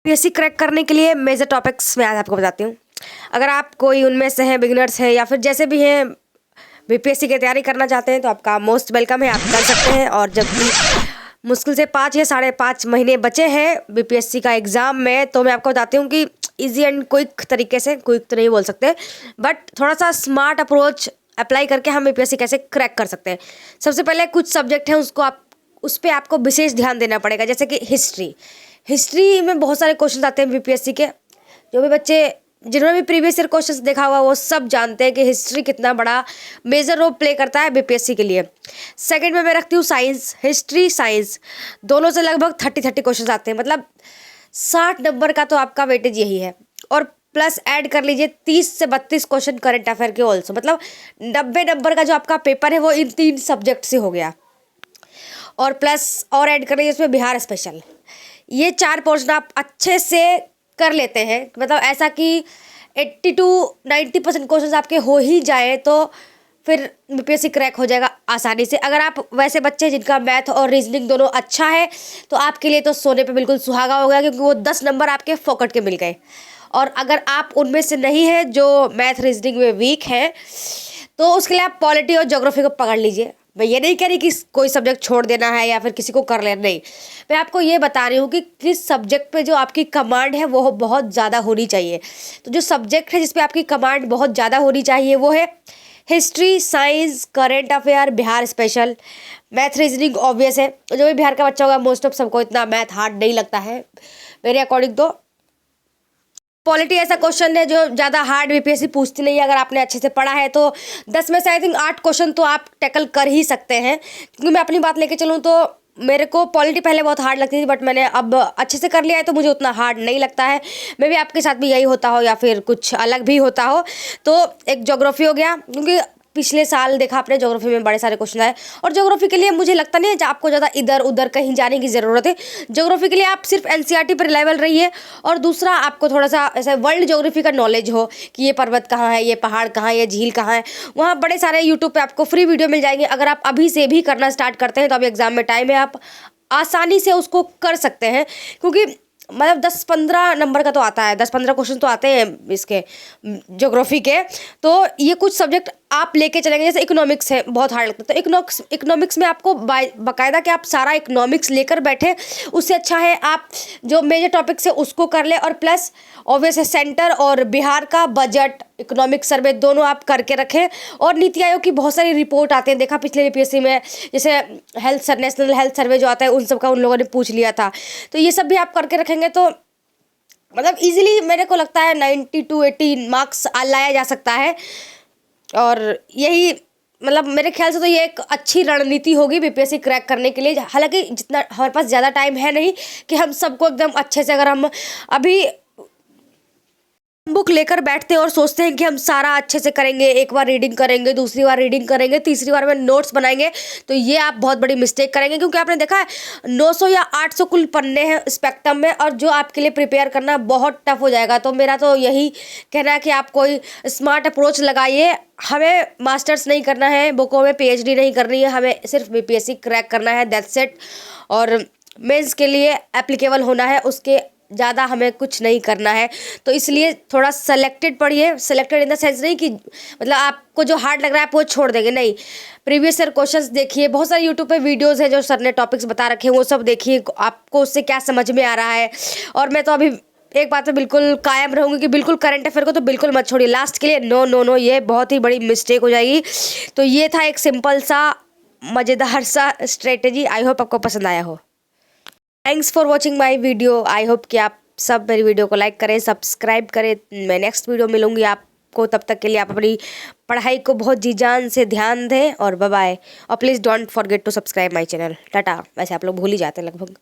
UPSC crack करने के लिए मेजर टॉपिक्स मैं आज आपको बताती हूँ। अगर आप कोई उनमें से हैं, बिगिनर्स हैं या फिर जैसे भी हैं बीपीएससी की तैयारी करना चाहते हैं तो आपका मोस्ट वेलकम है, आप कर सकते हैं। और जबकि मुश्किल से 5 या 5.5 महीने बचे हैं बीपीएससी का एग्ज़ाम में, तो मैं आपको बताती हूँ कि ईजी एंड क्विक तरीके से, क्विक तो नहीं बोल सकते बट थोड़ा सा स्मार्ट अप्रोच अप्लाई करके हम बीपीएससी कैसे क्रैक कर सकते हैं। सबसे पहले कुछ सब्जेक्ट हैं उसको उस पर आपको विशेष ध्यान देना पड़ेगा, जैसे कि हिस्ट्री में बहुत सारे क्वेश्चन आते हैं बीपीएससी के। जो भी बच्चे जिन्होंने भी प्रीवियस ईयर क्वेश्चंस देखा हुआ वो सब जानते हैं कि हिस्ट्री कितना बड़ा मेजर रोल प्ले करता है बीपीएससी के लिए। सेकंड में मैं रखती हूँ साइंस। हिस्ट्री साइंस दोनों से लगभग 30 क्वेश्चन आते हैं, मतलब 60 नंबर का तो आपका वेटेज यही है। और प्लस ऐड कर लीजिए 30 से 32 क्वेश्चन करंट अफेयर के ऑल्सो, मतलब 90 नंबर का जो आपका पेपर है वो इन 3 सब्जेक्ट से हो गया। और प्लस और ऐड कर लीजिए इसमें बिहार स्पेशल। ये 4 पोर्शन आप अच्छे से कर लेते हैं, मतलब ऐसा कि 80 to 90% क्वेश्चन आपके हो ही जाए तो फिर बीपीएससी क्रैक हो जाएगा आसानी से। अगर आप वैसे बच्चे जिनका मैथ और रीजनिंग दोनों अच्छा है तो आपके लिए तो सोने पे बिल्कुल सुहागा हो गया, क्योंकि वो 10 नंबर आपके फोकट के मिल गए। और अगर आप उनमें से नहीं है जो मैथ रीजनिंग में वीक हैं तो उसके लिए आप पॉलिटी और ज्योग्राफी को पकड़ लीजिए। मैं ये नहीं कह रही कि कोई सब्जेक्ट छोड़ देना है या फिर किसी को कर लेना, नहीं। मैं आपको ये बता रही हूँ कि किस सब्जेक्ट पे जो आपकी कमांड है वो बहुत ज़्यादा होनी चाहिए। तो जो सब्जेक्ट है जिस पे आपकी कमांड बहुत ज़्यादा होनी चाहिए वो है history, science, current affair, Bihar special. Math reasoning obvious है, जो भी बिहार का बच्चा होगा मोस्ट ऑफ सबको इतना मैथ हार्ड नहीं लगता है मेरे अकॉर्डिंग। तो पॉलिटी ऐसा क्वेश्चन है जो ज़्यादा हार्ड बीपीएससी पूछती नहीं है। अगर आपने अच्छे से पढ़ा है तो 10 में से आई थिंक 8 क्वेश्चन तो आप टैकल कर ही सकते हैं। क्योंकि मैं अपनी बात लेके चलूँ तो मेरे को पॉलिटी पहले बहुत हार्ड लगती थी, बट मैंने अब अच्छे से कर लिया है तो मुझे उतना हार्ड नहीं लगता है। मे भी आपके साथ भी यही होता हो या फिर कुछ अलग भी होता हो। तो एक ज्योग्राफी हो गया, क्योंकि पिछले साल देखा आपने ज्योग्राफी में बड़े सारे क्वेश्चन आए। और ज्योग्राफी के लिए मुझे लगता नहीं है आपको ज़्यादा इधर उधर कहीं जाने की ज़रूरत है। ज्योग्राफी के लिए आप सिर्फ एनसीईआरटी पर रिलायबल रहिए। और दूसरा, आपको थोड़ा सा ऐसा वर्ल्ड ज्योग्राफी का नॉलेज हो कि ये पर्वत कहाँ है, ये पहाड़ कहाँ है, ये झील कहाँ है। वहाँ बड़े सारे यूट्यूब पर आपको फ्री वीडियो मिल जाएंगे। अगर आप अभी से भी करना स्टार्ट करते हैं तो अभी एग्जाम में टाइम है, आप आसानी से उसको कर सकते हैं। क्योंकि मतलब 10-15 नंबर का तो आता है, 10-15 क्वेश्चन तो आते हैं इसके ज्योग्राफी के। तो ये कुछ सब्जेक्ट आप लेके चलेंगे, जैसे इकोनॉमिक्स है, बहुत हार्ड लगता है। तो इकोनॉमिक्स में आपको बाकायदा कि आप सारा इकोनॉमिक्स लेकर बैठे, उससे अच्छा है आप जो मेजर टॉपिक्स है उसको कर ले। और प्लस ऑब्वियस है सेंटर और बिहार का बजट, इकोनॉमिक सर्वे दोनों आप करके रखें। और नीति आयोग की बहुत सारी रिपोर्ट आते हैं, देखा पिछले बीपीएससी में, जैसे नेशनल हेल्थ सर्वे जो आता है उन सब का उन लोगों ने पूछ लिया था। तो ये सब भी आप करके रखेंगे तो मतलब इजीली मेरे को लगता है 90 to 80 मार्क्स लाया जा सकता है। और यही मतलब मेरे ख्याल से तो ये एक अच्छी रणनीति होगी बीपीएससी क्रैक करने के लिए। हालांकि जितना हमारे पास ज़्यादा टाइम है नहीं कि हम सबको एकदम अच्छे से, अगर हम अभी बुक लेकर बैठते हैं और सोचते हैं कि हम सारा अच्छे से करेंगे, एक बार रीडिंग करेंगे, दूसरी बार रीडिंग करेंगे, तीसरी बार में नोट्स बनाएंगे, तो ये आप बहुत बड़ी मिस्टेक करेंगे। क्योंकि आपने देखा है 900 या 800 कुल पन्ने हैं स्पेक्ट्रम में, और जो आपके लिए प्रिपेयर करना बहुत टफ हो जाएगा। तो मेरा तो यही कहना है कि आप कोई स्मार्ट अप्रोच लगाइए। हमें मास्टर्स नहीं करना है, बुकों में पीएचडी नहीं करनी है, हमें सिर्फ बीपीएससी क्रैक करना है, दैट्स इट। और मेंस के लिए एप्लीकेबल होना है, उसके ज़्यादा हमें कुछ नहीं करना है। तो इसलिए थोड़ा सेलेक्टेड पढ़िए। सेलेक्टेड इन द सेंस नहीं कि मतलब आपको जो हार्ड लग रहा है आप वो छोड़ देंगे, नहीं। प्रीवियस ईयर क्वेश्चंस देखिए, बहुत सारे यूट्यूब पे वीडियोस हैं जो सर ने टॉपिक्स बता रखे हैं, वो सब देखिए, आपको उससे क्या समझ में आ रहा है। और मैं तो अभी एक बात पे बिल्कुल कायम रहूँगी कि बिल्कुल करंट अफेयर को तो बिल्कुल मत छोड़िए लास्ट के लिए। नो नो नो, ये बहुत ही बड़ी मिस्टेक हो जाएगी। तो ये था एक सिंपल सा मज़ेदार सा स्ट्रेटेजी। आई होप आपको पसंद आया हो। Thanks for watching my video. I hope कि आप सब मेरी वीडियो को लाइक करें, सब्सक्राइब करें। मैं नेक्स्ट वीडियो मिलूंगी आपको, तब तक के लिए आप अपनी पढ़ाई को बहुत जी जान से ध्यान दें और बाय बाय। और please don't forget to subscribe my channel. टाटा। वैसे आप लोग भूल ही जाते हैं लगभग।